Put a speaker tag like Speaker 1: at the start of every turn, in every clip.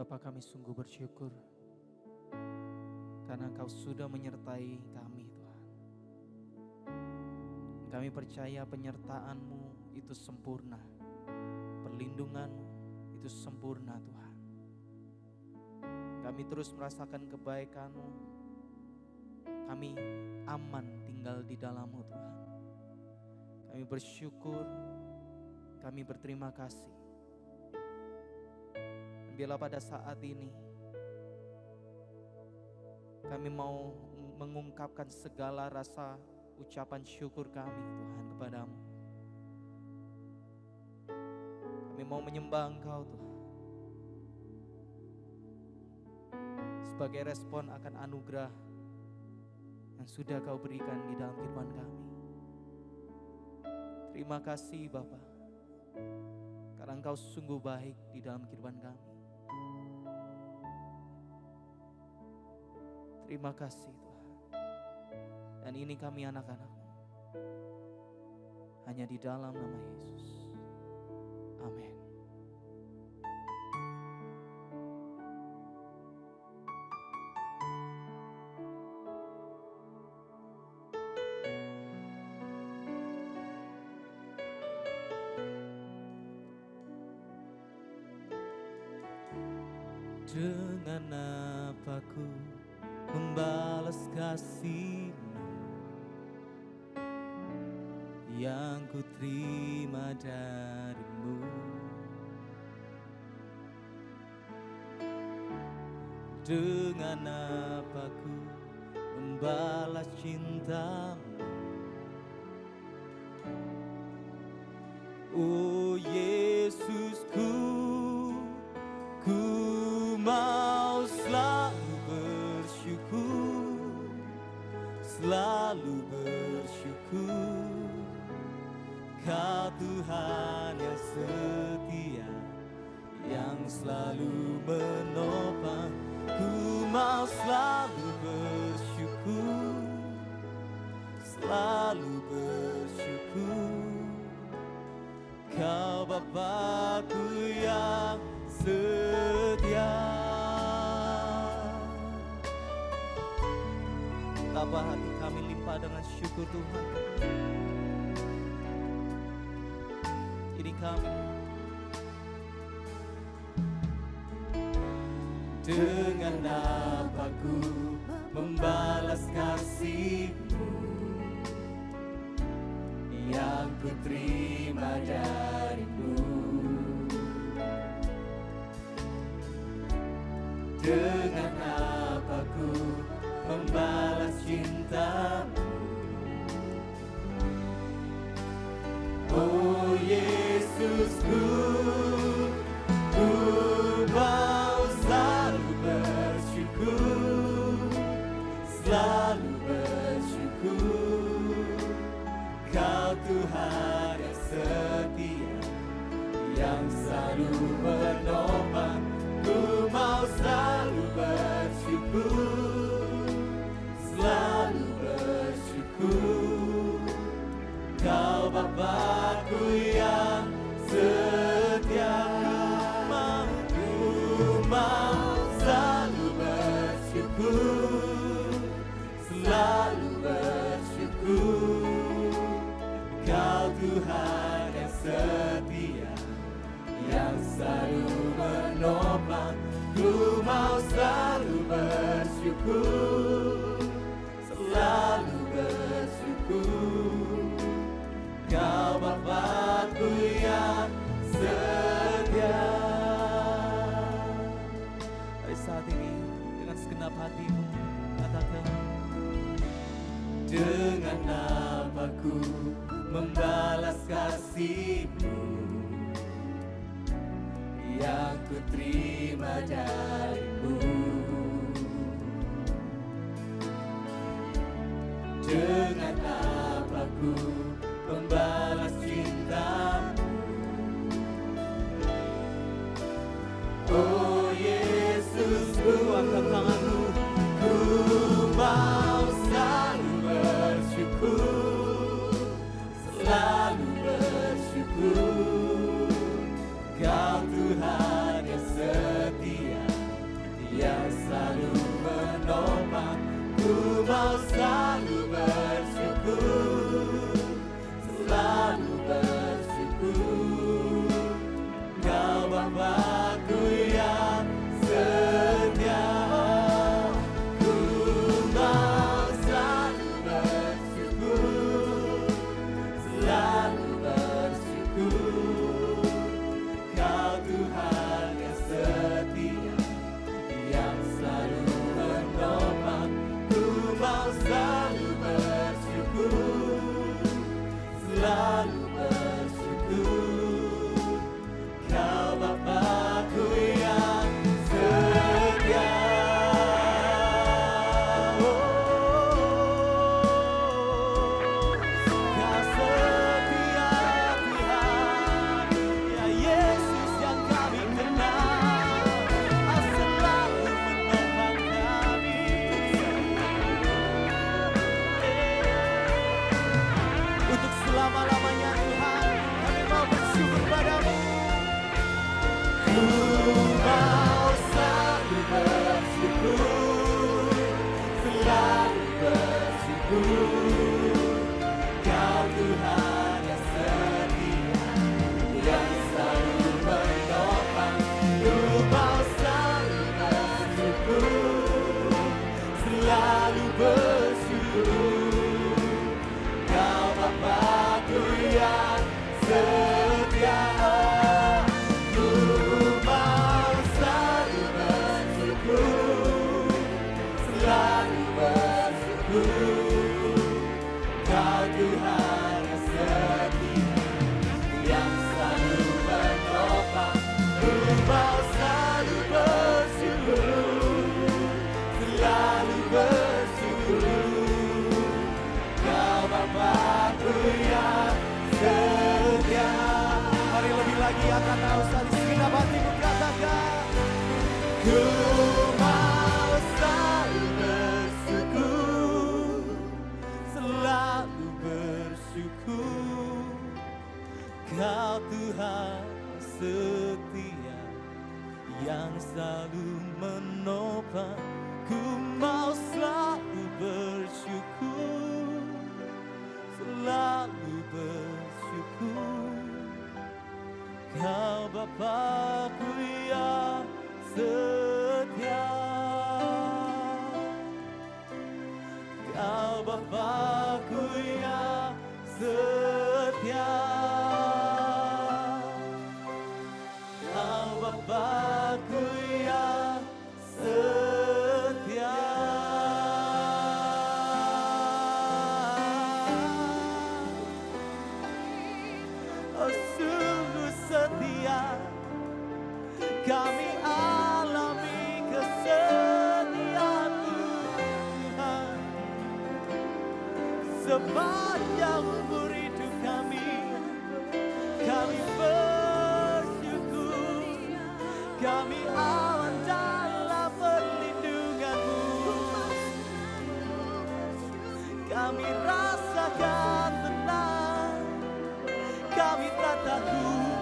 Speaker 1: Bapa, kami sungguh bersyukur karena Engkau sudah menyertai kami, Tuhan. Kami percaya penyertaan-Mu itu sempurna, perlindungan-Mu itu sempurna, Tuhan. Kami terus merasakan kebaikan-Mu, kami aman tinggal di dalam-Mu, Tuhan. Kami bersyukur, kami berterima kasih. Biarlah pada saat ini kami mau mengungkapkan segala rasa ucapan syukur kami, Tuhan, kepadamu. Kami mau menyembah Engkau, Tuhan, sebagai respon akan anugerah yang sudah Kau berikan di dalam kehidupan kami. Terima kasih Bapa, karena Engkau sungguh baik di dalam kehidupan kami. Terima kasih Tuhan. Dan ini kami anak-anak-Mu, hanya di dalam nama Yesus. Amin. Dengan apa ku membalas kasih-Mu yang ku terima dari-Mu. Dengan apa ku membalas cinta-Mu, oh Yesusku, ku mau selalu bersyukur, selalu bersyukur. Kau Tuhan yang setia, yang selalu menopang. Ku mau selalu bersyukur, selalu bersyukur. Kau Bapa-Ku yang setia. Betapa hati kami limpah dengan syukur Tuhan. Ini kami dengan apa ku membalas kasih-Mu yang ku terima dari-Mu. Dengan apa ku membalas cinta-Mu, oh Yesusku, ku mau selalu bersyukur, selalu bersyukur. Kau Tuhan yang setia, yang selalu menopang. Ku mau selalu bersyukur, selalu bersyukur. Kau Bapa-Ku yang setia. Ku mau selalu bersyukur, selalu bersyukur. Kau Tuhan yang setia, yang selalu menopang. Ku mau selalu bersyukur, selalu bersyukur. Kau Bapa-Ku yang setia. Hari saat ini dengan segenap hatimu katakan, dengan apa ku membalas kasih-Mu yang ku terima dari-Mu. Dengan apa ku membalas cinta-Mu, oh Yesusku, angkat tanganmu. Ku mau selalu bersyukur, selalu bersyukur. Kau Tuhan yang setia, Kau Tuhan yang setia, yang selalu menopang. Ku mau selalu bersyukur, selalu bersyukur. Kau Bapa-Ku yang setia. Ku mau selalu bersyukur, selalu bersyukur. Kau Tuhan yang setia, yang selalu menopang. Ku mau selalu bersyukur, selalu bersyukur. Kau Bapa-Ku yang setia. Mari lebih lagi angkat tahu di segenap hatimu katakan. Ku mau selalu bersyukur, selalu bersyukur. Kau Tuhan setia, yang selalu menopang. Ku mau selalu bersyukur, selalu bersyukur. Kau Bapa-Ku yang setia. Kau Bapa-Ku yang setia. Kau Bapa-Ku yang setia. Oh, sungguh setia. Kami alami kesetiaan-Mu Tuhan. Sepanjang umur hidup kami bersyukur. Kami aman dalam perlindungan-Mu. Kami rasakan tenang. Kami tak takut,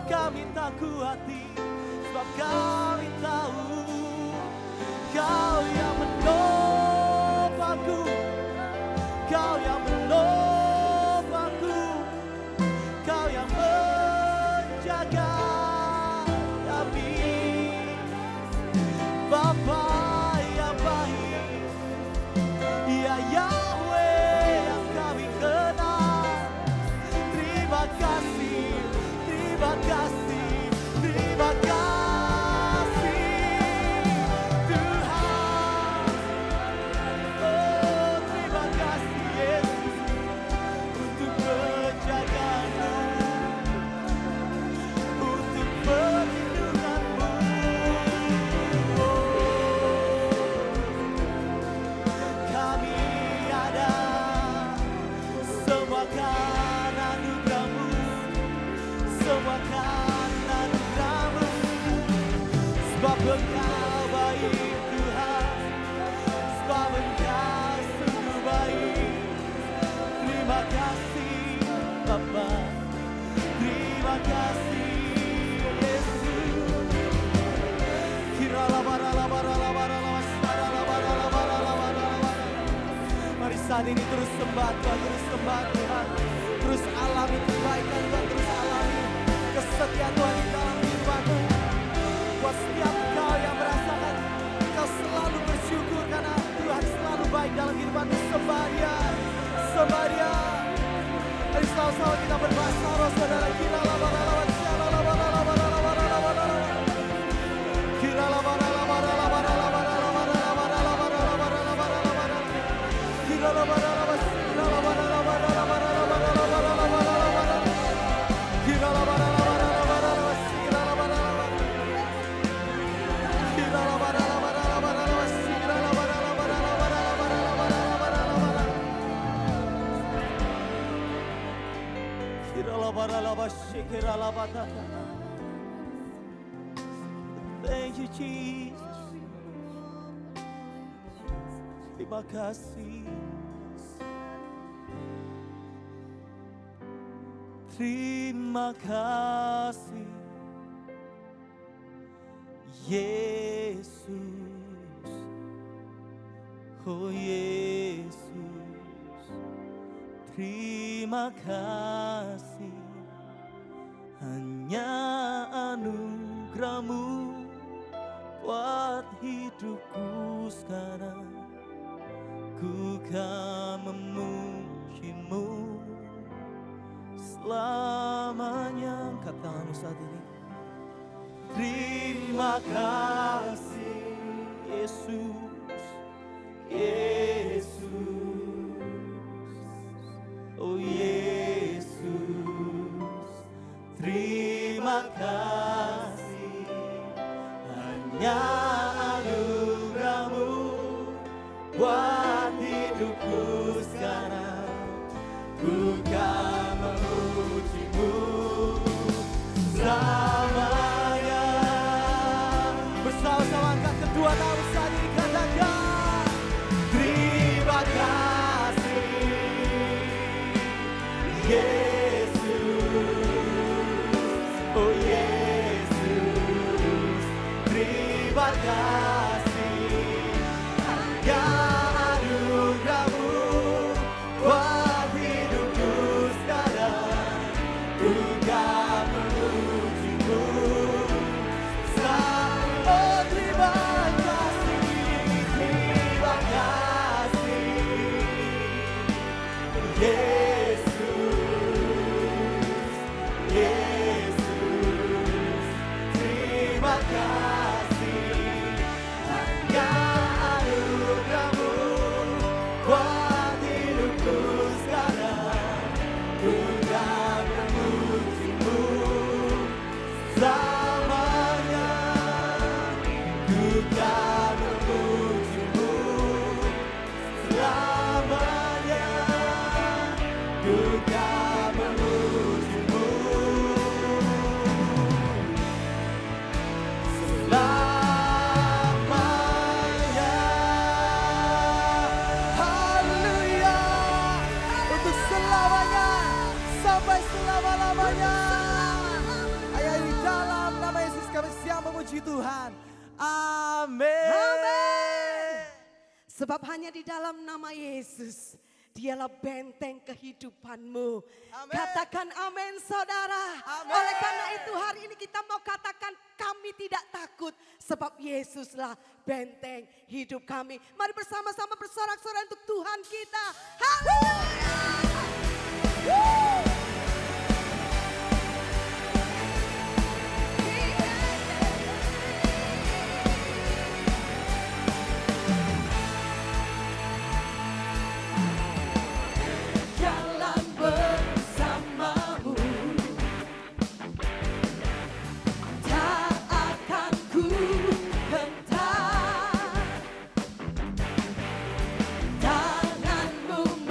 Speaker 1: kami tak hati. Sebab kami tahu Kau yang menopangku, Kau yang menopangku, Kau yang menjaga kami. Bapa yang baik, ya Yahweh yang kami kenal. Terima kasih, terima kasih, terima kasih Tuhan. Oh, terima kasih Yesus untuk penjagaan-Mu, untuk perlindungan-Mu. Oh, kami ada semua karena anugerah-Mu, semua karena anugerah-Mu. Sebab Engkau baik Tuhan, sebab Engkau sungguh baik. Terima kasih Bapa, terima kasih Yesus. Mari saat ini terus sembah Tuhan, terus sembah Tuhan, terus alami kebaikan Tuhan, terus alami kesetiaan Tuhan di dalam kehidupanmu. Buat setiap kau yang merasakan kau selalu bersyukur karena Tuhan selalu baik dalam kehidupanmu, sembah Dia, sembah Dia. Mari sama-sama kita berbahasa roh saudara. Thank you Jesus. Terima kasih. Terima kasih Yesus. Oh Yesus. Terima kasih, hanya anugerah-Mu buat hidupku sekarang. Ku kan memuji-Mu selamanya. Angkat tanganmu saat ini. Terima kasih Yesus, Yesus, oh Yesus. Terima kasih, hanya anugerah-Mu buat hidupku sekarang. Ku kan memuji-Mu selamanya. Bersama-sama angkat kedua tangan saat ini, katakan terima kasih Yesus, oh Yesus. Terima kasih, hanya anugerah-Mu buat hidupku sekarang. Ku kan memuji-Mu selalu. Oh terima kasih, terima kasih Yesus, Yesus. Terima kasih, hanya anugerah-Mu buat hidupku sekarang. Ku kan memuji-Mu selamanya. Ku kan memuji-Mu selamanya. Ku kan memuji-Mu selamanya. Haleluya. Untuk selamanya, sampai selama-lamanya. Ayo di dalam nama Yesus kami siap memuji Tuhan. Amin.
Speaker 2: Amin. Sebab hanya di dalam nama Yesus, Dialah benteng kehidupanmu.
Speaker 1: Amin.
Speaker 2: Katakan amin saudara.
Speaker 1: Amin.
Speaker 2: Oleh karena itu hari ini kita mau katakan kami tidak takut. Sebab Yesuslah benteng hidup kami. Mari bersama-sama bersorak-sorai untuk Tuhan kita. Haleluya. Jalan bersamamu, tak akan ku hentak. Tanganmu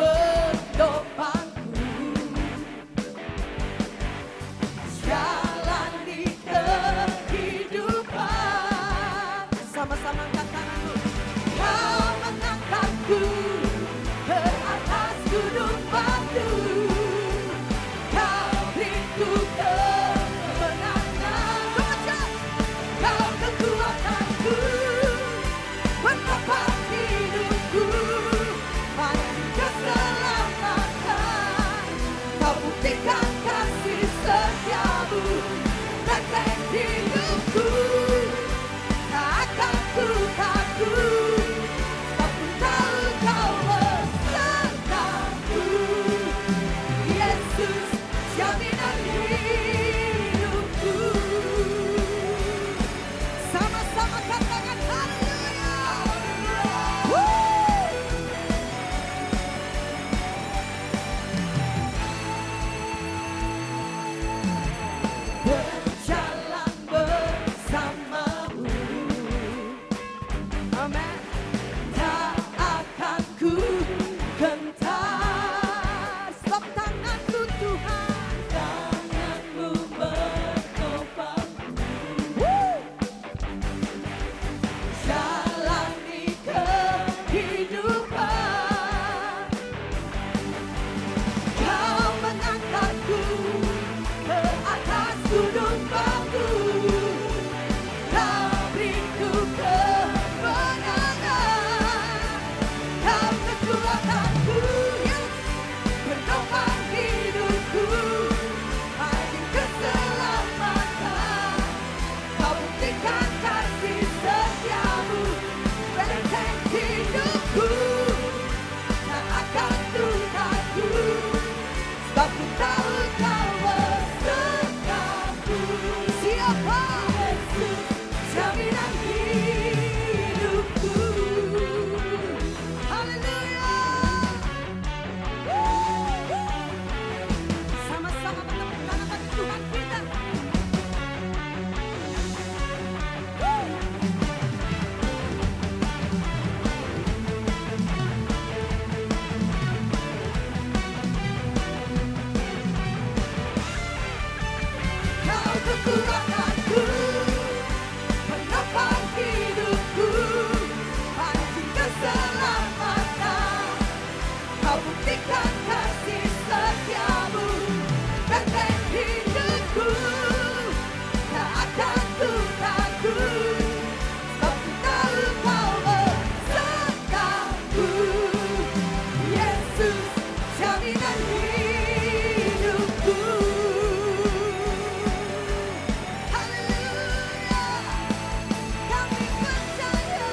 Speaker 2: akan kasih setiamu, benteng hidupku. Tak akan ku takut, sebab ku tahu kau besertaku. Yesus, jaminan hidupku. Haleluya, kami percaya.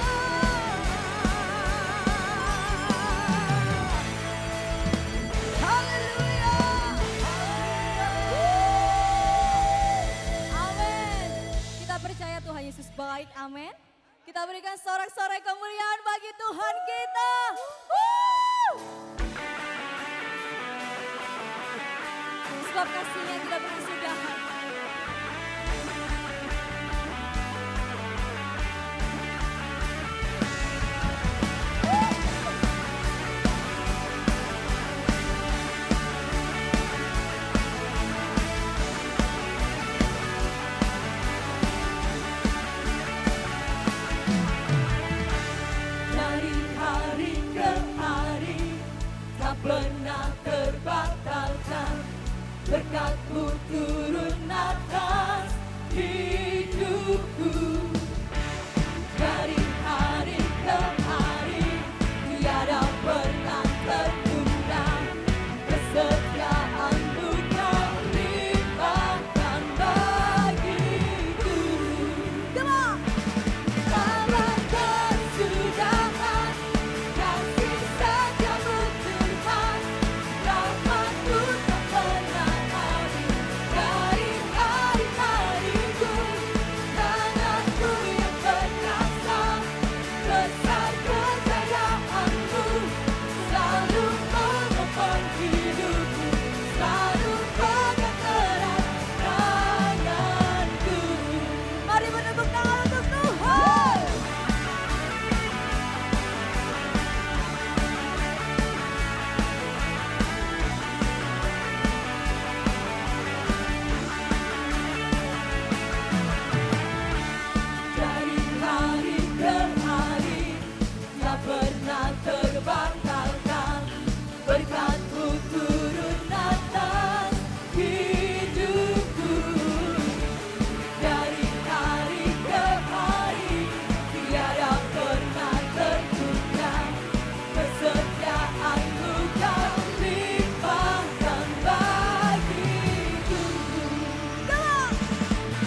Speaker 2: Haleluya.
Speaker 3: Amin. Kita percaya Tuhan Yesus baik, amin. Kita berikan sorak-sorai kemuliaan bagi Tuhan kita. Sebab kasihnya tidak pernah sudahan.
Speaker 2: Dari hari ke hari tak pernah terbatalkan, berkat-Mu turun atas hidupku. Dari hari ke hari tiada pernah tertunda, kesetiaan-Mu Kau limpahkan bagiku. Tak berkesudahan kasih setiamu Tuhan, rahmat-Mu tak pernah habis dari hari-hariku. Tanganku yang perkasa, besar kejayaan-Mu, selalu menopang hidupku, selalu pegang erat tanganku.
Speaker 3: Mari menepuk tangan untuk Tuhan.
Speaker 2: Dari hari ke hari tak pernah terbatalkan, berkat-Mu turun atas hidupku. Dari hari ke hari tiada pernah tertunda, kesetiaan-Mu Kau limpahkan bagiku.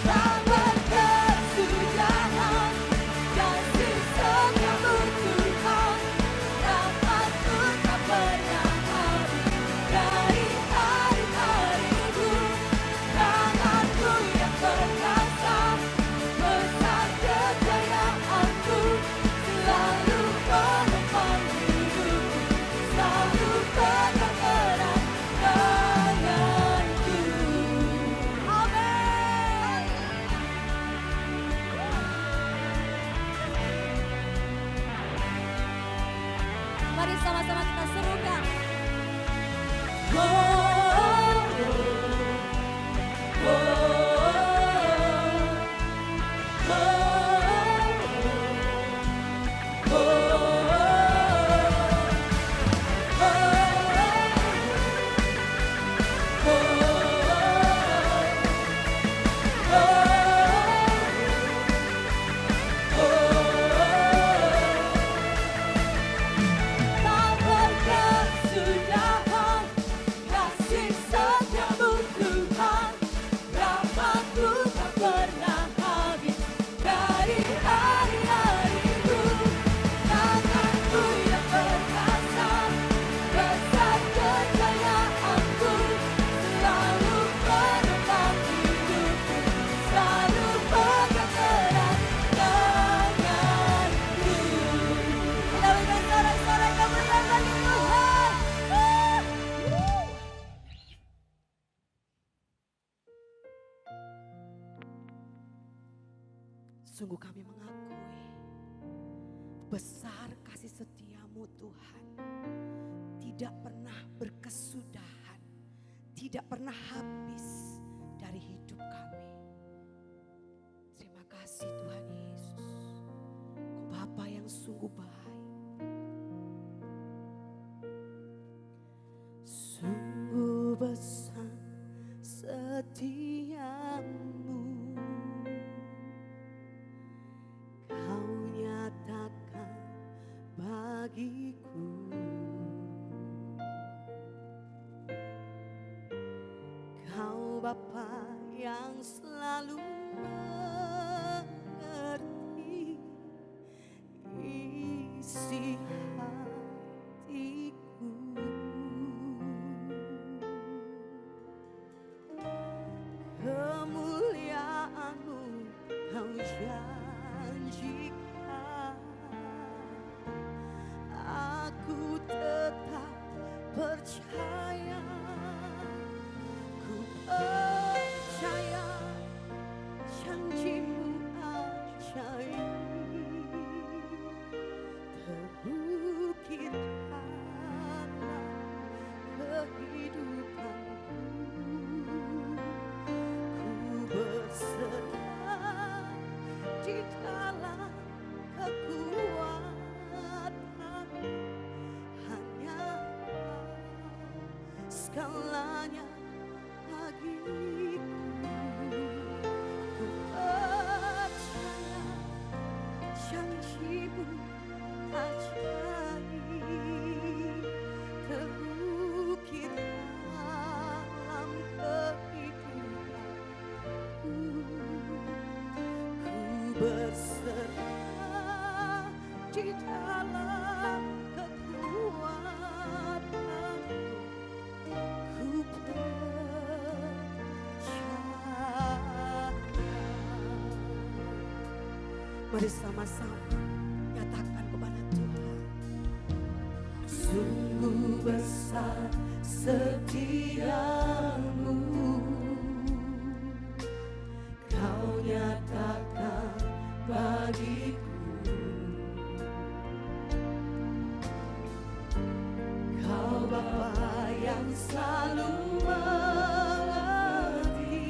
Speaker 2: Tak berkesudahan kasih setiamu Tuhan, rahmat-Mu tak pernah habis dari hari-hariku. Tangan-Mu yang perkasa, besar kejayaan-Mu, selalu menopang hidupku, selalu pegang erat tanganku.
Speaker 3: Amin. Mari sama-sama kita serukan.
Speaker 2: Tak berkesudahan kasih setiamu Tuhan, rahmat-Mu tak pernah habis dari hari-hariku. Tangan-Mu yang perkasa, besar kejayaan-Mu, selalu menopang hidupku, selalu pegang erat tanganku.
Speaker 3: Kita berikan sorak-sorai kemuliaan bagi Tuhan.
Speaker 2: Sungguh kami mengakui besar kasih setia-Mu Tuhan, tidak pernah berkesudahan, tidak pernah habis dari hidup kami. Terima kasih Tuhan Yesus, Kau Bapa yang sungguh baik. besar setiamu, kau nyatakan bagiku. Kau Bapa yang selalu mengerti isi hatiku. Kemuliaan-Mu kau janjikan, aku tetap percaya. Ku percaya janji-Mu ajaib, terukir dalam kehidupanku. Ku berserah di dalam kekuatan, hanya segalanya bagiku. Ku percaya janji-Mu ajaib, terukir dalam kehidupanku. Ku berserah di dalam kekuatan-Mu. Ku percaya. Mari sama-sama nyatakan kepada Tuhan. Sungguh besar setiamu, kau nyatakan bagiku. Kau Bapa yang selalu mengerti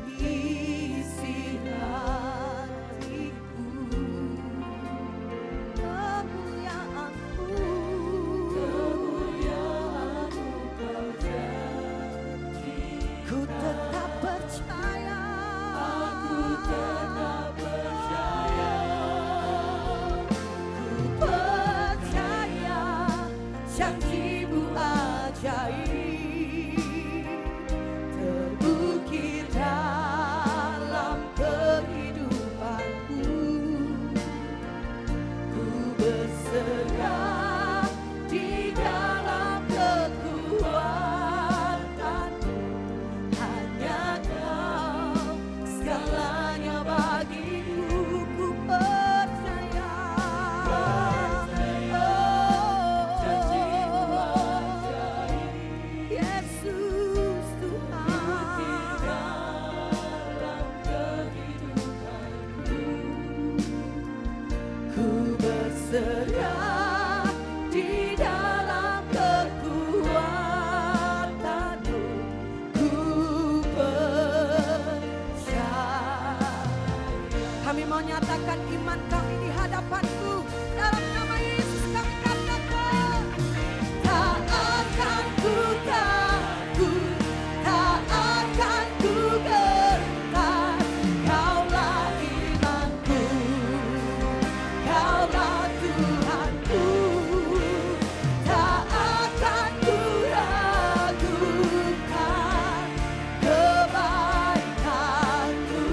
Speaker 2: isi hatiku. Kemuliaan-Mu kau janji, ku tetap percaya. Aku tetap percaya. Ku percaya janji-Mu ajaib, terbukti dalam kehidupanku. Ku berserah di dalam kekuatan-Mu, hanya Kau segalanya bagiku. Ku percaya, Yesus Tuhan. Ku berserah di dalam kekuatan-Mu. Ku percaya. Kami mau nyatakan iman kami di hadapan-Mu. Dalam nama Yesus kami katakan, tak akan ku takut, tak akan ku gentar. Kaulah imanku, Kaulah Tuhanku. Tak akan ku ragukan kebaikan-Mu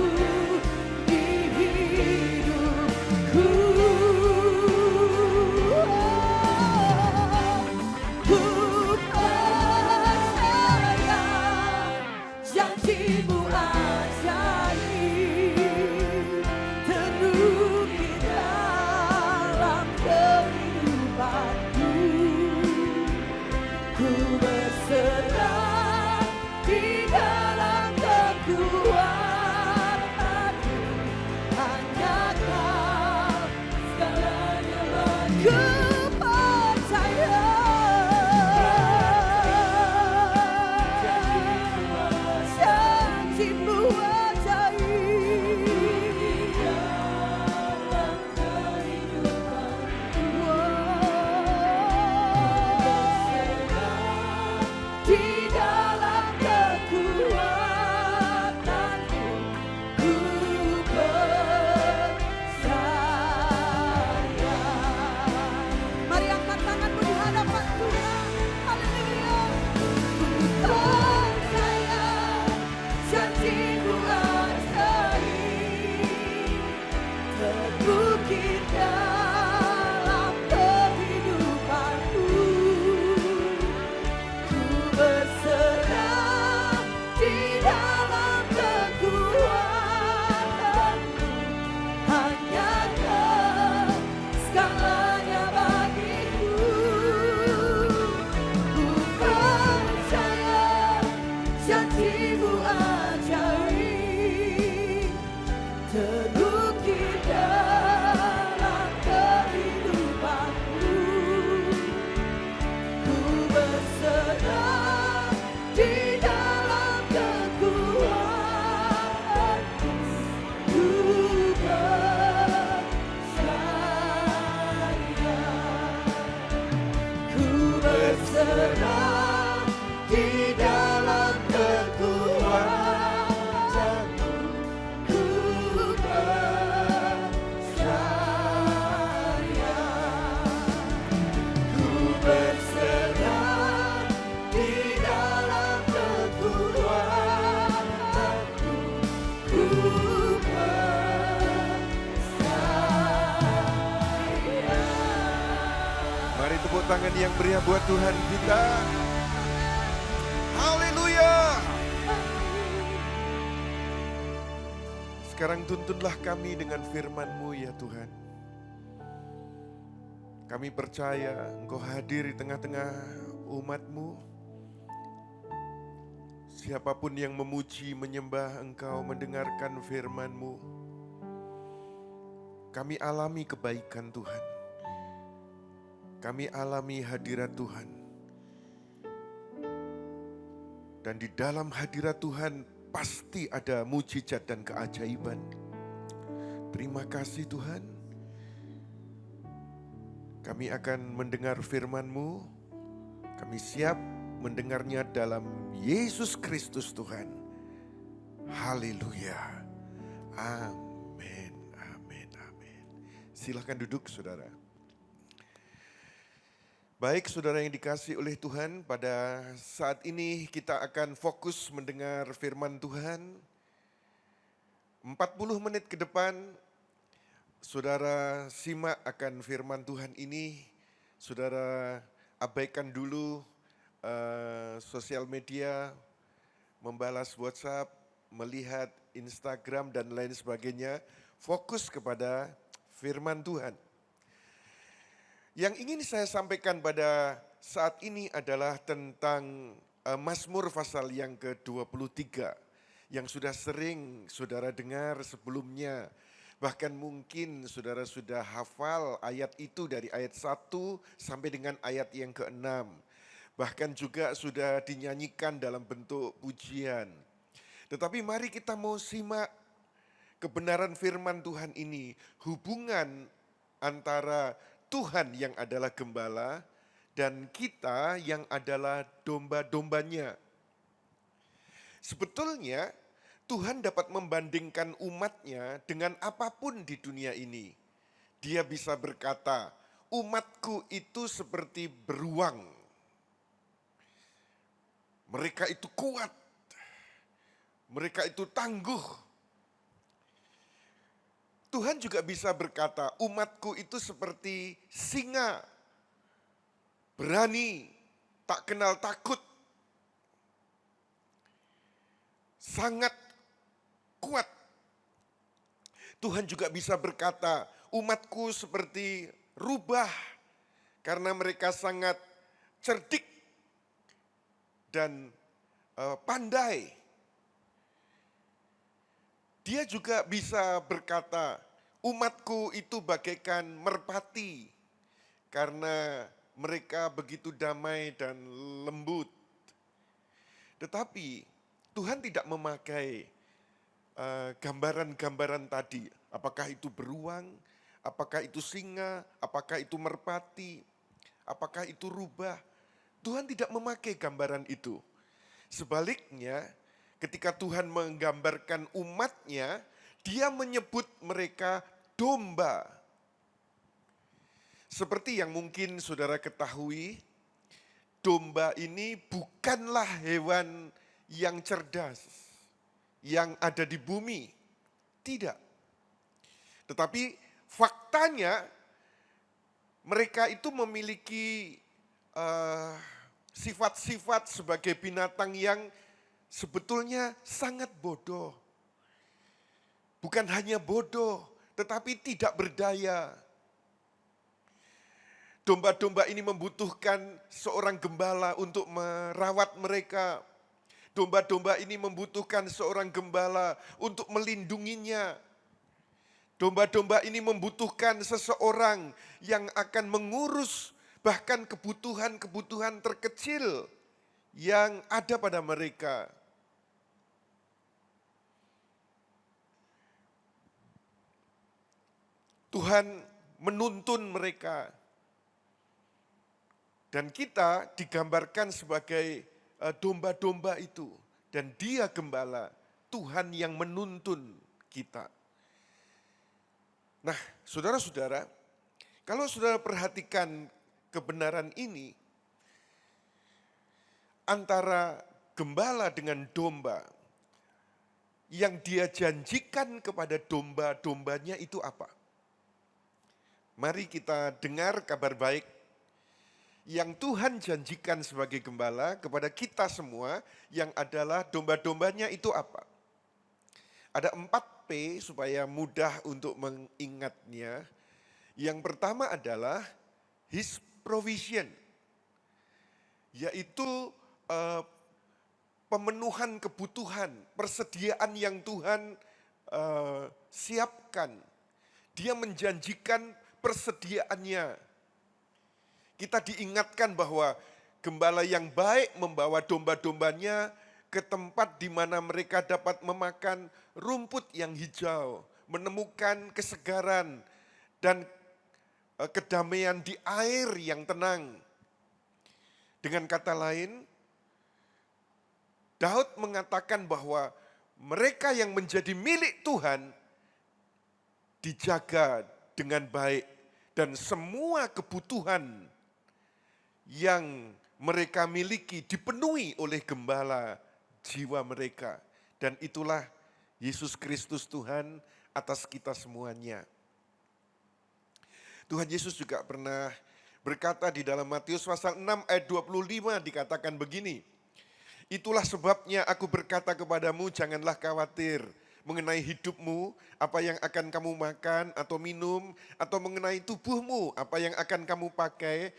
Speaker 2: di hidupku. Ku percaya janji-Mu ajaib, terukir dalam kehidupanku. Ku berserah di dalam kekuatan-Mu, hanya Kau segalanya bagiku. Ku percaya janji-Mu ajaib dalam kehidupanku. Di berserah di dalam kekuatanmu, hanya Kau segalanya bagiku. Ku percaya janji-Mu ajaib, terukir dalam kehidupanku. Ku berserah di dalam kekuatanmu. Ku percaya. Ku berserah di dalam kekuatanmu. Ku percaya. Ku berserah di dalam kekuatanmu. Ku percaya.
Speaker 4: Mari tepuk tangan yang meriah buat Tuhan kita. Haleluya. Sekarang tuntunlah kami dengan firman-Mu ya Tuhan. Kami percaya Engkau hadir di tengah-tengah umat-Mu. Siapapun yang memuji, menyembah Engkau, mendengarkan firman-Mu, kami alami kebaikan Tuhan. Kami alami hadirat Tuhan. Dan di dalam hadirat Tuhan pasti ada mujizat dan keajaiban. Terima kasih Tuhan. Kami akan mendengar firman-Mu. Kami siap mendengarnya dalam Yesus Kristus Tuhan. Haleluya. Amin, amin, amin. Silakan duduk saudara. Baik saudara yang dikasihi oleh Tuhan, pada saat ini kita akan fokus mendengar firman Tuhan. 40 menit ke depan, saudara simak akan firman Tuhan ini. Saudara abaikan dulu sosial media, membalas WhatsApp, melihat Instagram dan lain sebagainya. Fokus kepada firman Tuhan. Yang ingin saya sampaikan pada saat ini adalah tentang Mazmur pasal yang ke-23 yang sudah sering saudara dengar sebelumnya. Bahkan mungkin saudara sudah hafal ayat itu dari ayat 1 sampai dengan ayat yang ke-6. Bahkan juga sudah dinyanyikan dalam bentuk pujian. Tetapi mari kita mau simak kebenaran firman Tuhan ini, hubungan antara Tuhan yang adalah gembala dan kita yang adalah domba-dombanya. Sebetulnya Tuhan dapat membandingkan umatnya dengan apapun di dunia ini. Dia bisa berkata, umatku itu seperti beruang. Mereka itu kuat. Mereka itu tangguh. Tuhan juga bisa berkata, umatku itu seperti singa, berani, tak kenal takut, sangat kuat. Tuhan juga bisa berkata, umatku seperti rubah, karena mereka sangat cerdik dan pandai. Dia juga bisa berkata, umatku itu bagaikan merpati karena mereka begitu damai dan lembut. Tetapi Tuhan tidak memakai gambaran-gambaran tadi. Apakah itu beruang, apakah itu singa, apakah itu merpati, apakah itu rubah. Tuhan tidak memakai gambaran itu. Sebaliknya, ketika Tuhan menggambarkan umatnya, Dia menyebut mereka domba. Seperti yang mungkin saudara ketahui, domba ini bukanlah hewan yang cerdas, yang ada di bumi. Tidak. Tetapi faktanya mereka itu memiliki sifat-sifat sebagai binatang yang sebetulnya sangat bodoh. Bukan hanya bodoh, tetapi tidak berdaya. Domba-domba ini membutuhkan seorang gembala untuk merawat mereka. Domba-domba ini membutuhkan seorang gembala untuk melindunginya. Domba-domba ini membutuhkan seseorang yang akan mengurus bahkan kebutuhan-kebutuhan terkecil yang ada pada mereka. Tuhan menuntun mereka. Dan kita digambarkan sebagai domba-domba itu. Dan Dia gembala, Tuhan yang menuntun kita. Nah, saudara-saudara, kalau saudara perhatikan kebenaran ini, antara gembala dengan domba, yang Dia janjikan kepada domba-dombanya itu apa? Mari kita dengar kabar baik yang Tuhan janjikan sebagai gembala kepada kita semua, yang adalah domba-dombanya itu apa? Ada 4P supaya mudah untuk mengingatnya. Yang pertama adalah His provision, yaitu pemenuhan kebutuhan, persediaan yang Tuhan siapkan. Dia menjanjikan persediaannya. Kita diingatkan bahwa gembala yang baik membawa domba-dombanya ke tempat di mana mereka dapat memakan rumput yang hijau, menemukan kesegaran dan kedamaian di air yang tenang. Dengan kata lain, Daud mengatakan bahwa mereka yang menjadi milik Tuhan dijaga dengan baik dan semua kebutuhan yang mereka miliki dipenuhi oleh gembala jiwa mereka. Dan itulah Yesus Kristus Tuhan atas kita semuanya. Tuhan Yesus juga pernah berkata di dalam Matius pasal 6 ayat 25 dikatakan begini. Itulah sebabnya aku berkata kepadamu, janganlah khawatir mengenai hidupmu, apa yang akan kamu makan atau minum, atau mengenai tubuhmu, apa yang akan kamu pakai.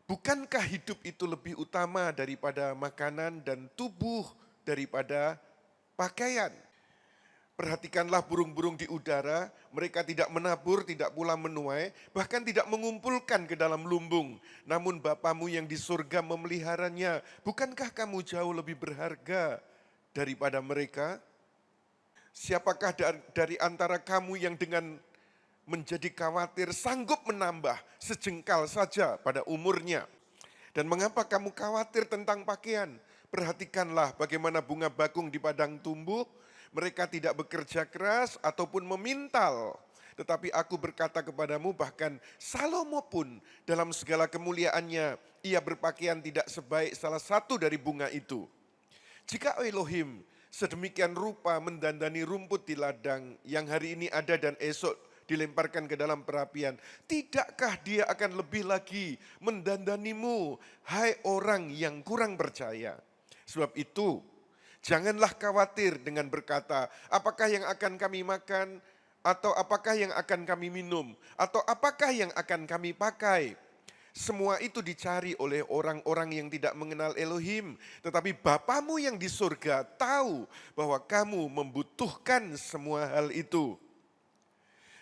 Speaker 4: Bukankah hidup itu lebih utama daripada makanan dan tubuh daripada pakaian? Perhatikanlah burung-burung di udara, mereka tidak menabur, tidak pula menuai, bahkan tidak mengumpulkan ke dalam lumbung. Namun Bapamu yang di surga memeliharanya. Bukankah kamu jauh lebih berharga daripada mereka? Siapakah dari antara kamu yang dengan menjadi khawatir sanggup menambah sejengkal saja pada umurnya? Dan mengapa kamu khawatir tentang pakaian? Perhatikanlah bagaimana bunga bakung di padang tumbuh. Mereka tidak bekerja keras ataupun memintal. Tetapi aku berkata kepadamu, bahkan Salomo pun dalam segala kemuliaannya, ia berpakaian tidak sebaik salah satu dari bunga itu. Jika Elohim sedemikian rupa mendandani rumput di ladang yang hari ini ada dan esok dilemparkan ke dalam perapian, tidakkah Dia akan lebih lagi mendandanimu, hai orang yang kurang percaya? Sebab itu, janganlah khawatir dengan berkata, apakah yang akan kami makan, atau apakah yang akan kami minum, atau apakah yang akan kami pakai. Semua itu dicari oleh orang-orang yang tidak mengenal Elohim. Tetapi Bapamu yang di surga tahu bahwa kamu membutuhkan semua hal itu.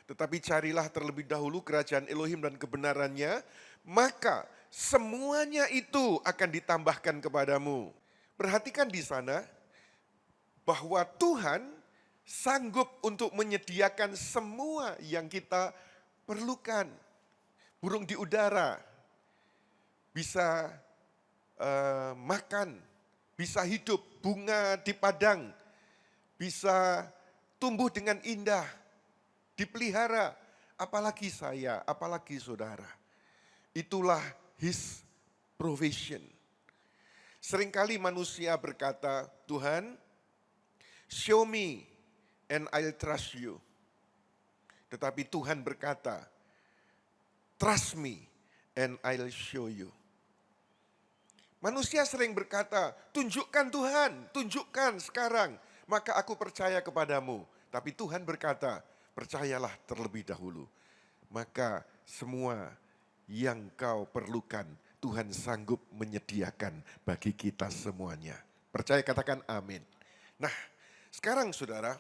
Speaker 4: Tetapi carilah terlebih dahulu kerajaan Elohim dan kebenarannya, maka semuanya itu akan ditambahkan kepadamu. Perhatikan di sana bahwa Tuhan sanggup untuk menyediakan semua yang kita perlukan. Burung di udara bisa makan, bisa hidup, bunga di padang bisa tumbuh dengan indah, dipelihara. Apalagi saya, apalagi saudara. Itulah His provision. Seringkali manusia berkata, Tuhan, show me and I'll trust you. Tetapi Tuhan berkata, trust me and I'll show you. Manusia sering berkata, tunjukkan Tuhan, tunjukkan sekarang, maka aku percaya kepadamu. Tapi Tuhan berkata, percayalah terlebih dahulu. Maka semua yang kau perlukan, Tuhan sanggup menyediakan bagi kita semuanya. Percaya, katakan amin. Nah, sekarang saudara,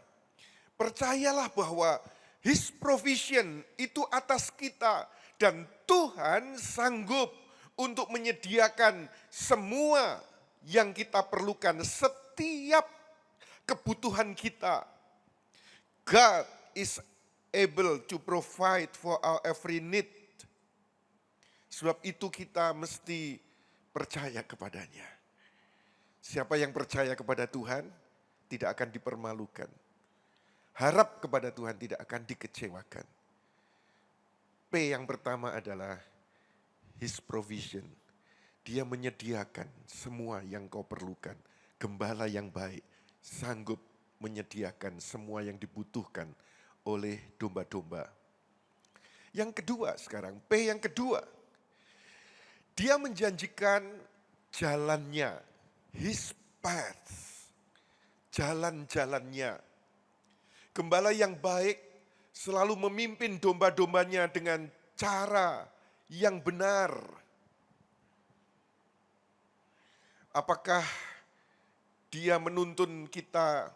Speaker 4: percayalah bahwa His provision itu atas kita. Dan Tuhan sanggup untuk menyediakan semua yang kita perlukan, setiap kebutuhan kita. God is able to provide for our every need. Sebab itu kita mesti percaya kepadanya. Siapa yang percaya kepada Tuhan tidak akan dipermalukan. Harap kepada Tuhan tidak akan dikecewakan. P yang pertama adalah His provision. Dia menyediakan semua yang kau perlukan. Gembala yang baik sanggup menyediakan semua yang dibutuhkan oleh domba-domba. Yang kedua sekarang, P yang kedua. Dia menjanjikan jalannya, His path. Jalan-jalannya. Gembala yang baik selalu memimpin domba-dombanya dengan cara yang benar. Apakah dia menuntun kita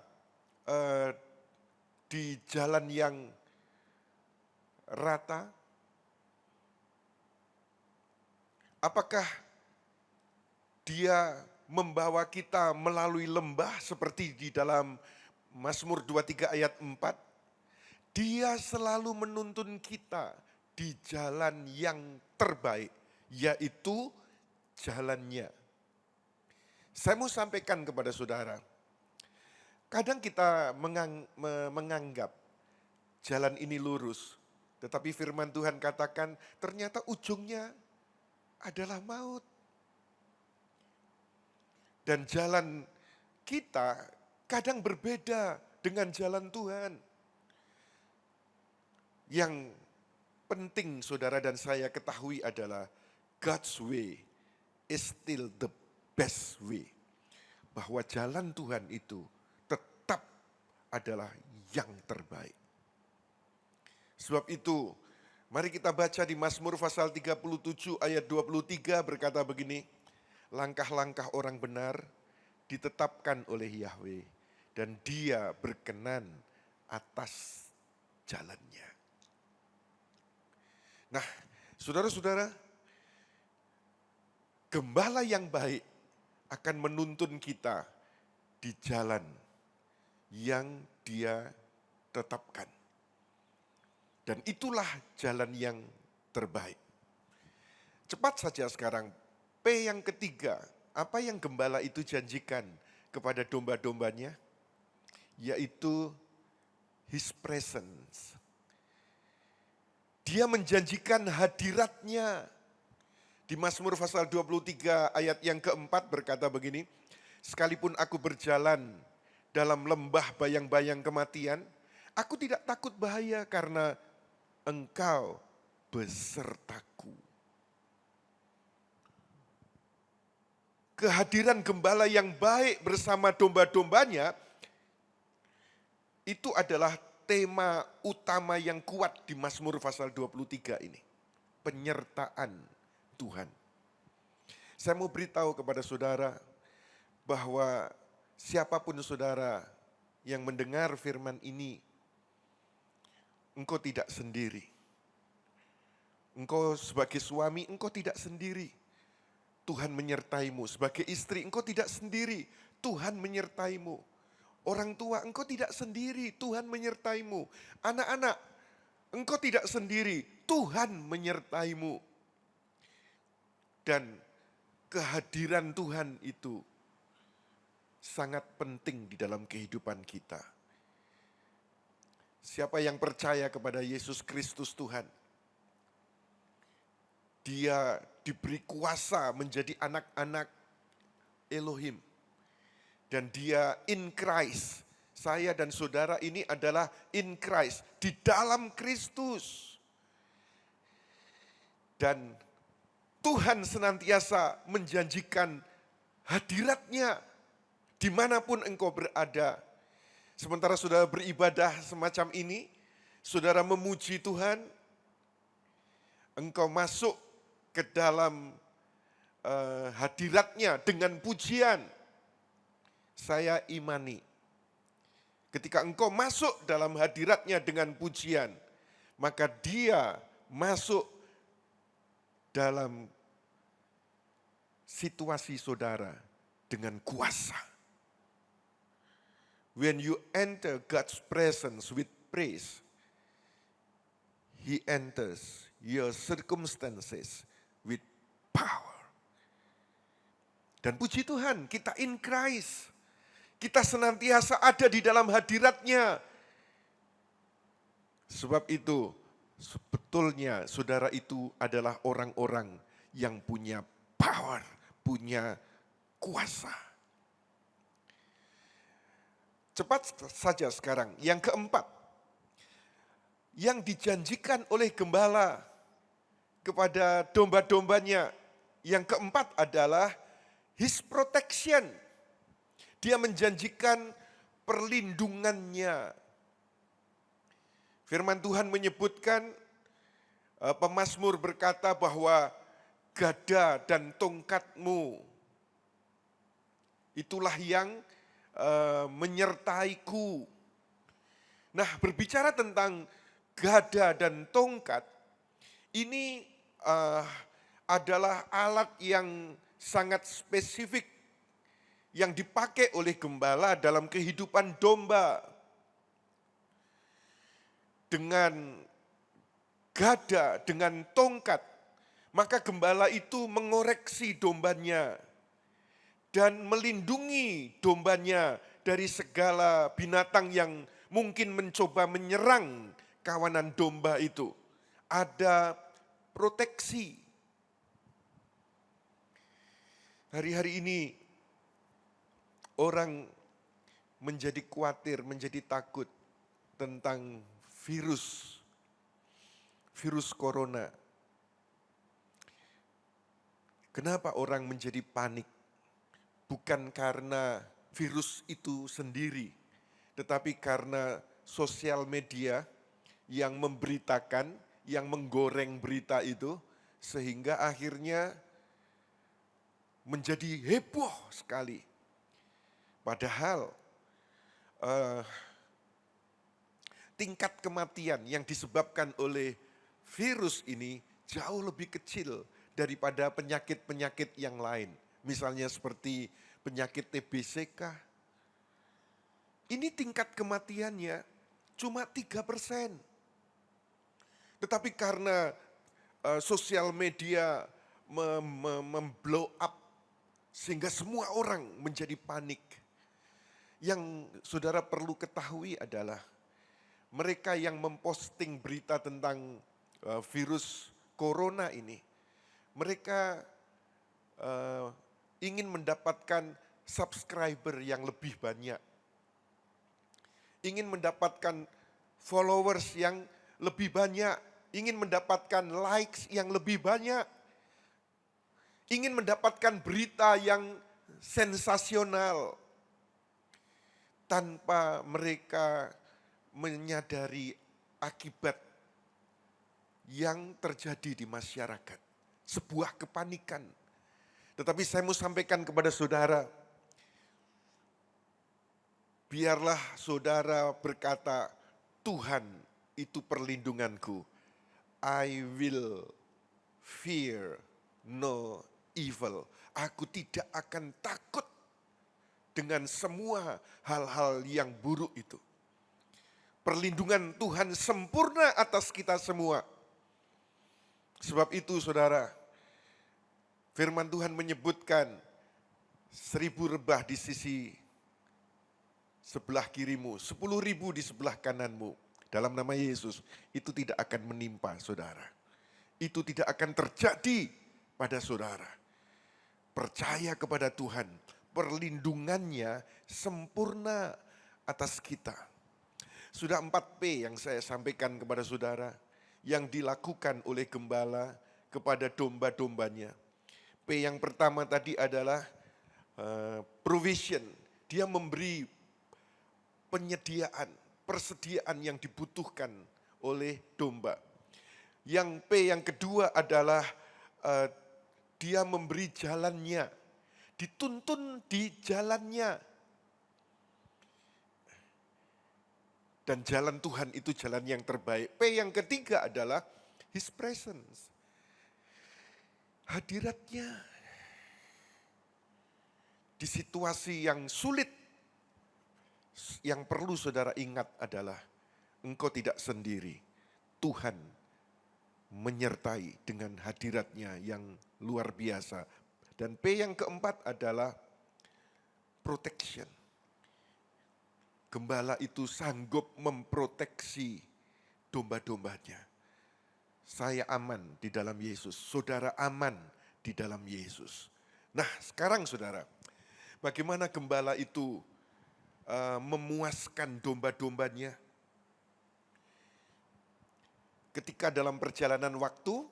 Speaker 4: di jalan yang rata? Apakah dia membawa kita melalui lembah seperti di dalam Mazmur 23 ayat 4? Dia selalu menuntun kita di jalan yang terbaik, yaitu jalannya. Saya mau sampaikan kepada saudara, kadang kita menganggap jalan ini lurus, tetapi firman Tuhan katakan ternyata ujungnya adalah maut. Dan jalan kita kadang berbeda dengan jalan Tuhan. Yang penting saudara dan saya ketahui adalah God's way is still the best way. Bahwa jalan Tuhan itu tetap adalah yang terbaik. Sebab itu, mari kita baca di Mazmur pasal 37 ayat 23 berkata begini, langkah-langkah orang benar ditetapkan oleh Yahweh dan Dia berkenan atas jalannya. Nah, saudara-saudara, gembala yang baik akan menuntun kita di jalan yang Dia tetapkan. Dan itulah jalan yang terbaik. Cepat saja sekarang, P yang ketiga, apa yang gembala itu janjikan kepada domba-dombanya? Yaitu His presence. Dia menjanjikan hadiratnya. Di Mazmur pasal 23 ayat yang keempat berkata begini, sekalipun aku berjalan dalam lembah bayang-bayang kematian, aku tidak takut bahaya karena Engkau besertaku. Kehadiran gembala yang baik bersama domba-dombanya, itu adalah tema utama yang kuat di Mazmur pasal 23 ini. Penyertaan Tuhan. Saya mau beritahu kepada saudara bahwa siapapun saudara yang mendengar firman ini, engkau tidak sendiri. Engkau sebagai suami, engkau tidak sendiri. Tuhan menyertaimu. Sebagai istri, engkau tidak sendiri. Tuhan menyertaimu. Orang tua, engkau tidak sendiri, Tuhan menyertaimu. Anak-anak, engkau tidak sendiri, Tuhan menyertaimu. Dan kehadiran Tuhan itu sangat penting di dalam kehidupan kita. Siapa yang percaya kepada Yesus Kristus Tuhan, dia diberi kuasa menjadi anak-anak Elohim. Dan dia in Christ. Saya dan saudara ini adalah in Christ. Di dalam Kristus. Dan Tuhan senantiasa menjanjikan hadiratnya dimanapun engkau berada. Sementara saudara beribadah semacam ini, saudara memuji Tuhan, engkau masuk ke dalam hadiratnya dengan pujian. Saya imani, ketika engkau masuk dalam hadiratnya dengan pujian, maka dia masuk dalam situasi saudara dengan kuasa. When you enter God's presence with praise, He enters your circumstances with power. Dan puji Tuhan, kita in Christ. Kita senantiasa ada di dalam hadirat-Nya. Sebab itu, sebetulnya saudara itu adalah orang-orang yang punya power, punya kuasa. Cepat saja sekarang, yang keempat, yang dijanjikan oleh gembala kepada domba-dombanya, yang keempat adalah His protection. Dia menjanjikan perlindungannya. Firman Tuhan menyebutkan, pemazmur berkata bahwa gada dan tongkatmu itulah yang menyertaiku. Nah, berbicara tentang gada dan tongkat, ini adalah alat yang sangat spesifik yang dipakai oleh gembala dalam kehidupan domba. Dengan gada, dengan tongkat, maka gembala itu mengoreksi dombanya dan melindungi dombanya dari segala binatang yang mungkin mencoba menyerang kawanan domba itu. Ada proteksi. Hari-hari ini orang menjadi khawatir, menjadi takut tentang virus corona. Kenapa orang menjadi panik? Bukan karena virus itu sendiri, tetapi karena sosial media yang memberitakan, yang menggoreng berita itu, sehingga akhirnya menjadi heboh sekali. Padahal tingkat kematian yang disebabkan oleh virus ini jauh lebih kecil daripada penyakit-penyakit yang lain. Misalnya seperti penyakit TBC kah? Ini tingkat kematiannya cuma 3%. Tetapi karena sosial media memblow up sehingga semua orang menjadi panik. Yang saudara perlu ketahui adalah mereka yang memposting berita tentang virus corona ini, mereka ingin mendapatkan subscriber yang lebih banyak, ingin mendapatkan followers yang lebih banyak, ingin mendapatkan likes yang lebih banyak, ingin mendapatkan berita yang sensasional, tanpa mereka menyadari akibat yang terjadi di masyarakat. Sebuah kepanikan. Tetapi saya mau sampaikan kepada saudara, biarlah saudara berkata, Tuhan itu perlindunganku. I will fear no evil. Aku tidak akan takut dengan semua hal-hal yang buruk itu. Perlindungan Tuhan sempurna atas kita semua. Sebab itu saudara, firman Tuhan menyebutkan 1000 rebah di sisi sebelah kirimu, 10.000 di sebelah kananmu. Dalam nama Yesus, itu tidak akan menimpa saudara. Itu tidak akan terjadi pada saudara. Percaya kepada Tuhan, perlindungannya sempurna atas kita. Sudah 4P yang saya sampaikan kepada saudara, yang dilakukan oleh gembala kepada domba-dombanya. P yang pertama tadi adalah provision, dia memberi penyediaan, persediaan yang dibutuhkan oleh domba. Yang P yang kedua adalah dia memberi jalannya, dituntun di jalannya. Dan jalan Tuhan itu jalan yang terbaik. P yang ketiga adalah His presence. Hadiratnya. Di situasi yang sulit, yang perlu saudara ingat adalah engkau tidak sendiri. Tuhan menyertai dengan hadiratnya yang luar biasa. Dan P yang keempat adalah protection. Gembala itu sanggup memproteksi domba-dombanya. Saya aman di dalam Yesus, saudara aman di dalam Yesus. Nah, sekarang saudara, bagaimana gembala itu memuaskan domba-dombanya? Ketika dalam perjalanan waktu,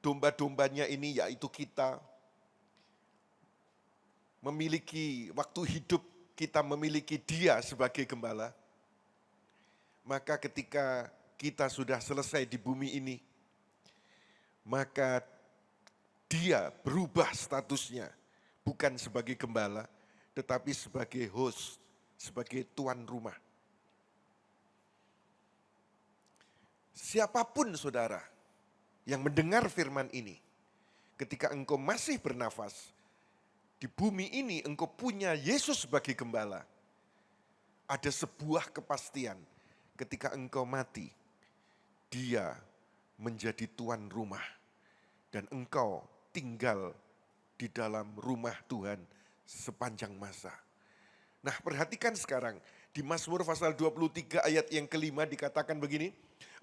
Speaker 4: domba-dombanya ini yaitu kita, memiliki waktu hidup, kita memiliki dia sebagai gembala. Maka ketika kita sudah selesai di bumi ini, maka dia berubah statusnya, bukan sebagai gembala, tetapi sebagai host, sebagai tuan rumah. Siapapun saudara yang mendengar firman ini, ketika engkau masih bernafas, di bumi ini engkau punya Yesus sebagai gembala. Ada sebuah kepastian ketika engkau mati, dia menjadi tuan rumah. Dan engkau tinggal di dalam rumah Tuhan sepanjang masa. Nah, perhatikan sekarang di Mazmur pasal 23 ayat yang kelima dikatakan begini,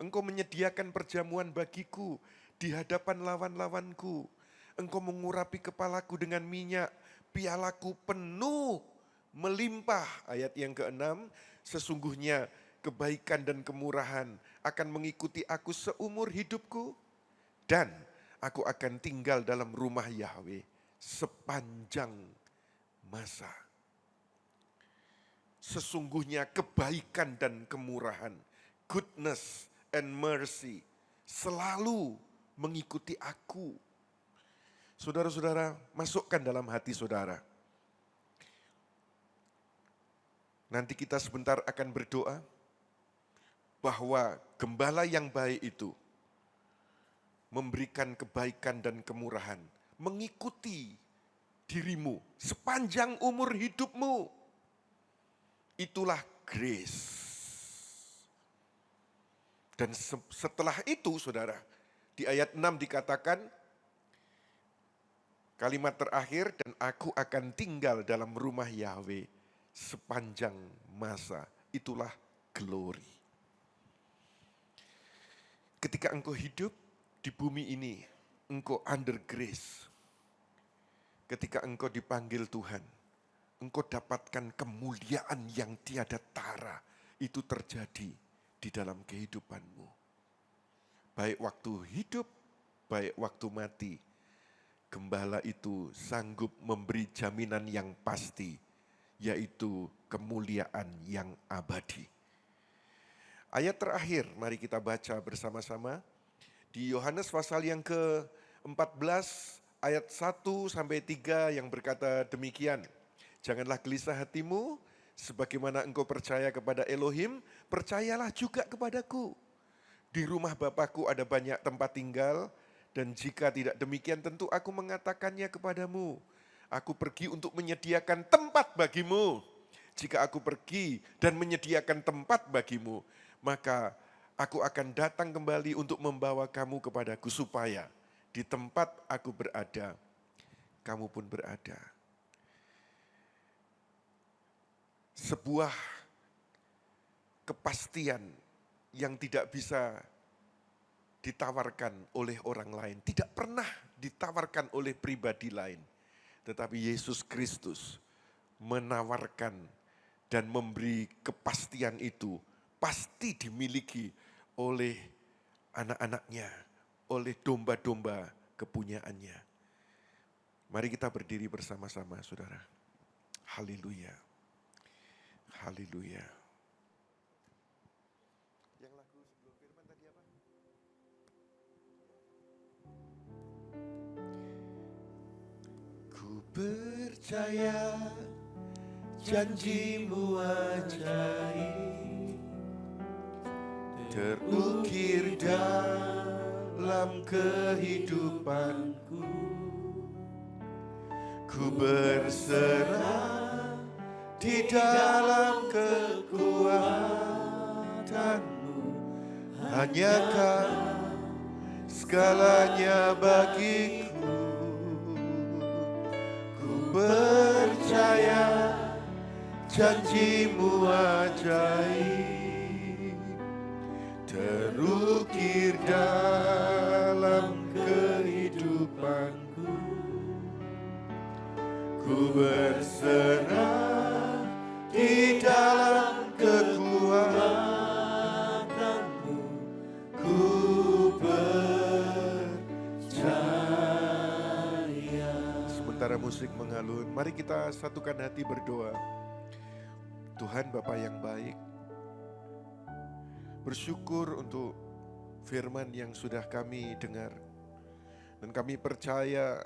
Speaker 4: engkau menyediakan perjamuan bagiku di hadapan lawan-lawanku. Engkau mengurapi kepalaku dengan minyak, pialaku penuh melimpah. Ayat yang ke-6, sesungguhnya kebaikan dan kemurahan akan mengikuti aku seumur hidupku. Dan aku akan tinggal dalam rumah Yahweh sepanjang masa. Sesungguhnya kebaikan dan kemurahan, goodness and mercy, selalu mengikuti aku. Saudara-saudara, masukkan dalam hati saudara. Nanti kita sebentar akan berdoa bahwa gembala yang baik itu memberikan kebaikan dan kemurahan, mengikuti dirimu sepanjang umur hidupmu. Itulah grace. Dan setelah itu saudara, di ayat 6 dikatakan, kalimat terakhir, dan aku akan tinggal dalam rumah Yahweh sepanjang masa. Itulah glory. Ketika engkau hidup di bumi ini, engkau under grace. Ketika engkau dipanggil Tuhan, engkau dapatkan kemuliaan yang tiada tara. Itu terjadi di dalam kehidupanmu. Baik waktu hidup, baik waktu mati. Gembala itu sanggup memberi jaminan yang pasti, yaitu kemuliaan yang abadi. Ayat terakhir, mari kita baca bersama-sama. Di Yohanes pasal yang ke-14, ayat 1-3 yang berkata demikian. Janganlah gelisah hatimu, sebagaimana engkau percaya kepada Elohim, percayalah juga kepadaku. Di rumah Bapakku ada banyak tempat tinggal, dan jika tidak demikian tentu aku mengatakannya kepadamu. Aku pergi untuk menyediakan tempat bagimu. Jika aku pergi dan menyediakan tempat bagimu, maka aku akan datang kembali untuk membawa kamu kepadaku, supaya di tempat aku berada, kamu pun berada. Sebuah kepastian yang tidak bisa ditawarkan oleh orang lain, tidak pernah ditawarkan oleh pribadi lain. Tetapi Yesus Kristus menawarkan dan memberi kepastian itu pasti dimiliki oleh anak-anaknya, oleh domba-domba kepunyaannya. Mari kita berdiri bersama-sama, saudara. Haleluya. Haleluya. Yang lagu sebelum firman tadi apa? Ku percaya janjimu ajaib, terukir dalam kehidupanku. Ku berserah di dalam kekuatanmu, hanya Kau segalanya bagiku. Ku percaya janjimu ajaib, terukir dalam kehidupanku. Ku berserah di dalam kekuatanmu. Ku percaya. Sementara musik mengalun, mari kita satukan hati berdoa. Tuhan Bapa yang baik, bersyukur untuk firman yang sudah kami dengar. Dan kami percaya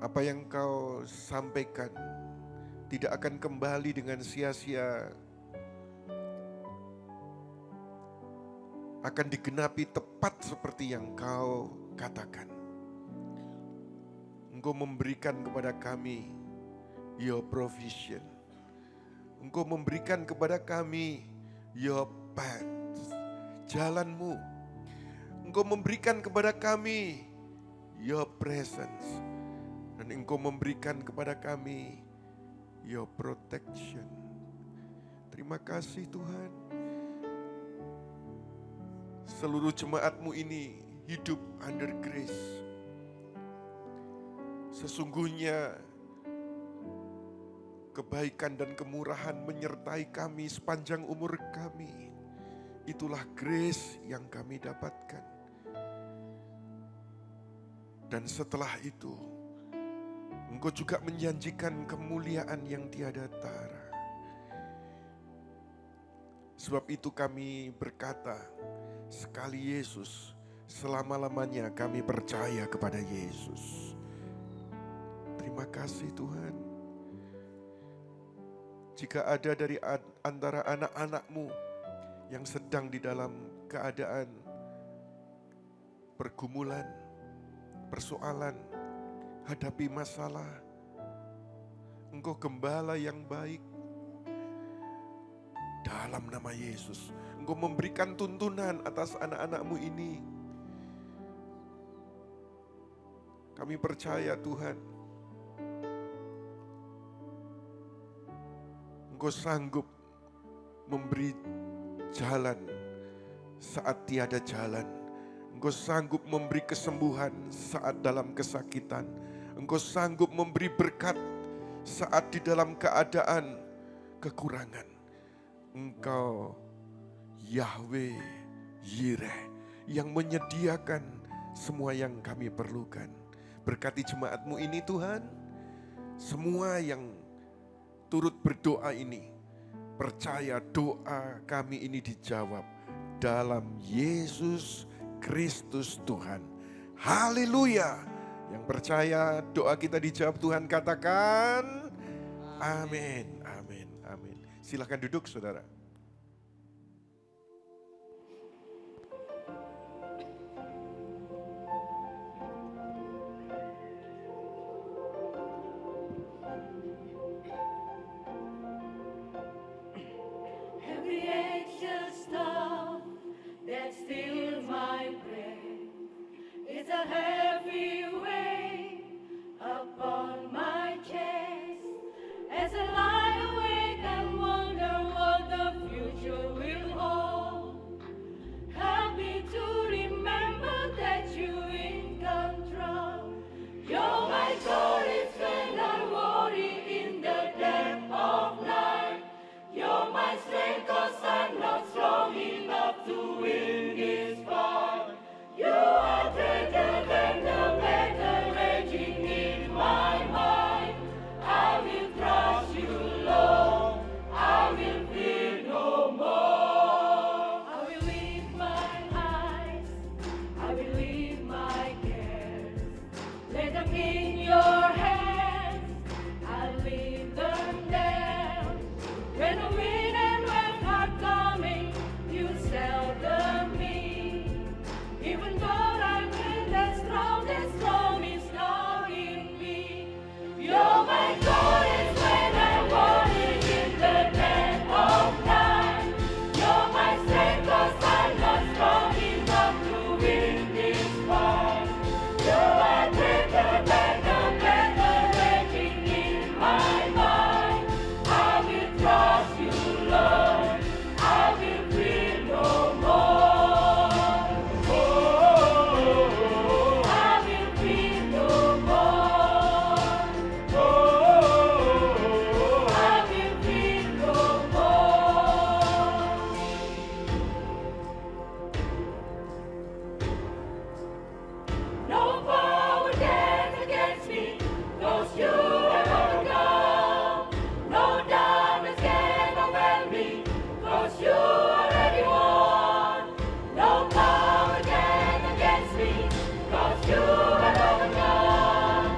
Speaker 4: apa yang Kau sampaikan tidak akan kembali dengan sia-sia, akan digenapi tepat seperti yang Kau katakan. Engkau memberikan kepada kami your provision. Engkau memberikan kepada kami your path, jalanmu. Engkau memberikan kepada kami your presence. Dan Engkau memberikan kepada kami your protection. Terima kasih Tuhan. Seluruh jemaat-Mu ini hidup under grace. Sesungguhnya kebaikan dan kemurahan menyertai kami sepanjang umur kami. Itulah grace yang kami dapatkan. Dan setelah itu, Engkau juga menjanjikan kemuliaan yang tiada tara. Sebab itu kami berkata, sekali Yesus, selama-lamanya kami percaya kepada Yesus. Terima kasih Tuhan. Jika ada dari antara anak-anak-Mu yang sedang di dalam keadaan pergumulan, persoalan, hadapi masalah, Engkau gembala yang baik. Dalam nama Yesus, Engkau memberikan tuntunan atas anak-anak-Mu ini. Kami percaya Tuhan, Engkau sanggup memberi jalan saat tiada jalan. Engkau sanggup memberi kesembuhan saat dalam kesakitan. Engkau sanggup memberi berkat saat di dalam keadaan kekurangan. Engkau Yahweh Yireh yang menyediakan semua yang kami perlukan. Berkati jemaat-Mu ini Tuhan. Semua yang turut berdoa ini, percaya doa kami ini dijawab dalam Yesus Kristus Tuhan. Haleluya. Yang percaya doa kita dijawab Tuhan katakan amin, amin, amin. Silakan duduk saudara.
Speaker 5: Every anxious thought that steals my breath is a heavy weight upon my chest. As I lie awake and wonder what the Lay them in your hands, I'll leave them there. When the wind and waves are coming, you shelter me. Even though I'm in the storm is not in me. You're my God, it's when I'm walking in the dead of night. You're my strength, 'cause I'm not strong enough to win this fight. You are greater than the battle raging in my mind. I will trust you, Lord. I will fear no more. I will fear no more. I will fear no more. No power stands against me, 'cause you have overcome. No darkness can overwhelm me, 'cause you already won. No power stands against me, 'cause you have overcome.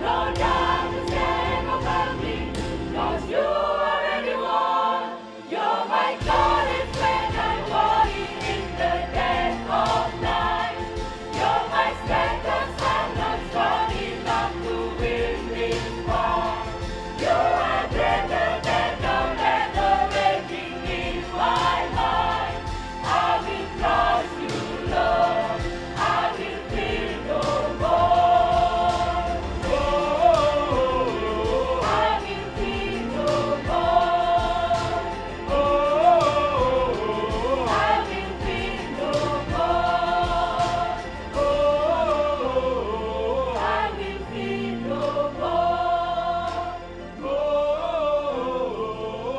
Speaker 5: No darkness can overwhelm me, 'cause you already won. You're my God, it's when I'm walking in the dead of night. You're my strength, 'cause I'm not strong enough to win this fight. You are greater than the battle raging in my mind. I will trust you, Lord. I will fear no more. I will fear no more. I will fear no more. I will fear no more.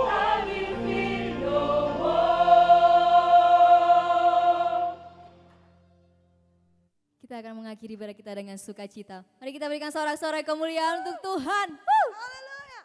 Speaker 5: I will fear no more.
Speaker 3: Kita akan mengakhiri ibadah kita dengan sukacita. Mari kita berikan sorak-sorai kemuliaan untuk Tuhan. Woo!
Speaker 2: Haleluya.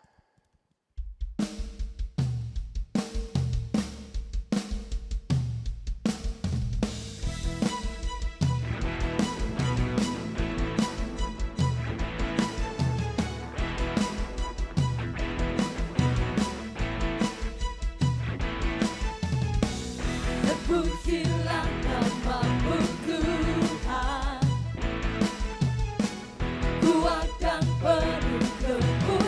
Speaker 3: Terpujilah namamu Tuhan, ku akan penuh kemuliaan.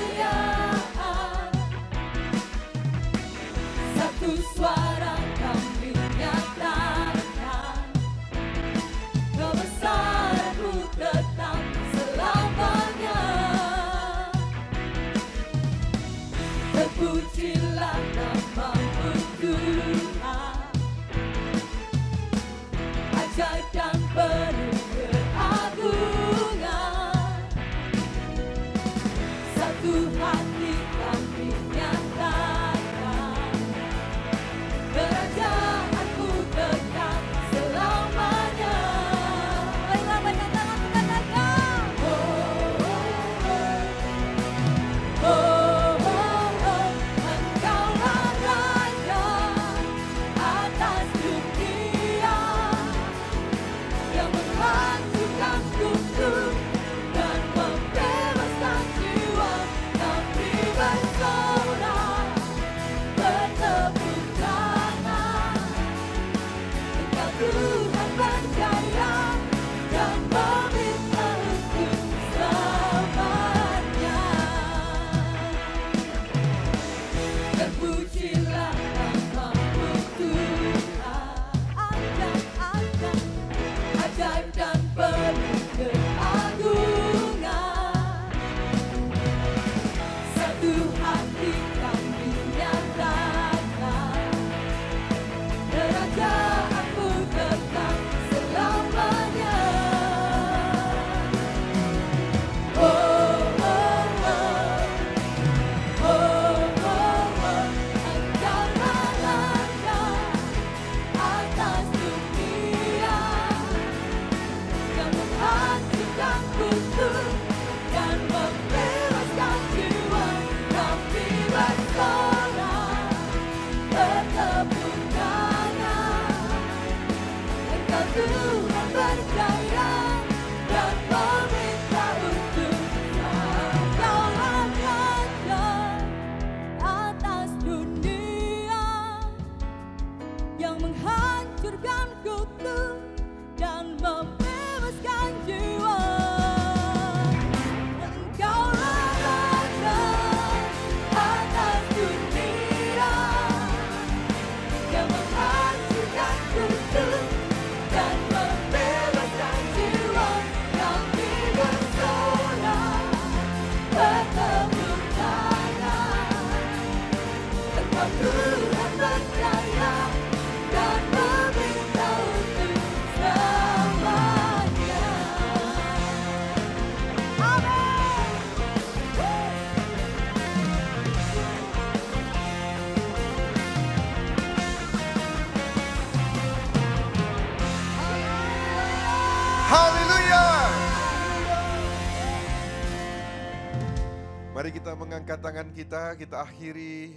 Speaker 4: Mari kita mengangkat tangan kita akhiri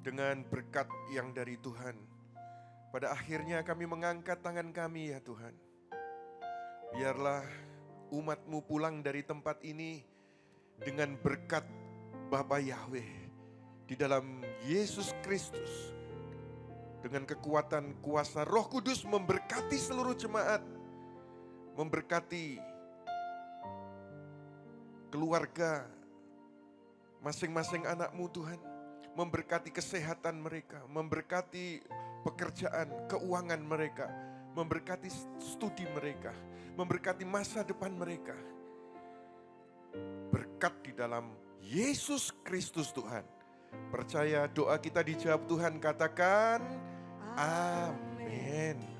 Speaker 4: dengan berkat yang dari Tuhan. Pada akhirnya kami mengangkat tangan kami ya Tuhan. Biarlah umat-Mu pulang dari tempat ini dengan berkat Bapa Yahweh di dalam Yesus Kristus. Dengan kekuatan kuasa Roh Kudus memberkati seluruh jemaat, memberkati keluarga masing-masing anak-Mu Tuhan, memberkati kesehatan mereka, memberkati pekerjaan, keuangan mereka, memberkati studi mereka, memberkati masa depan mereka. Berkat di dalam Yesus Kristus Tuhan. Percaya doa kita dijawab Tuhan, katakan amin.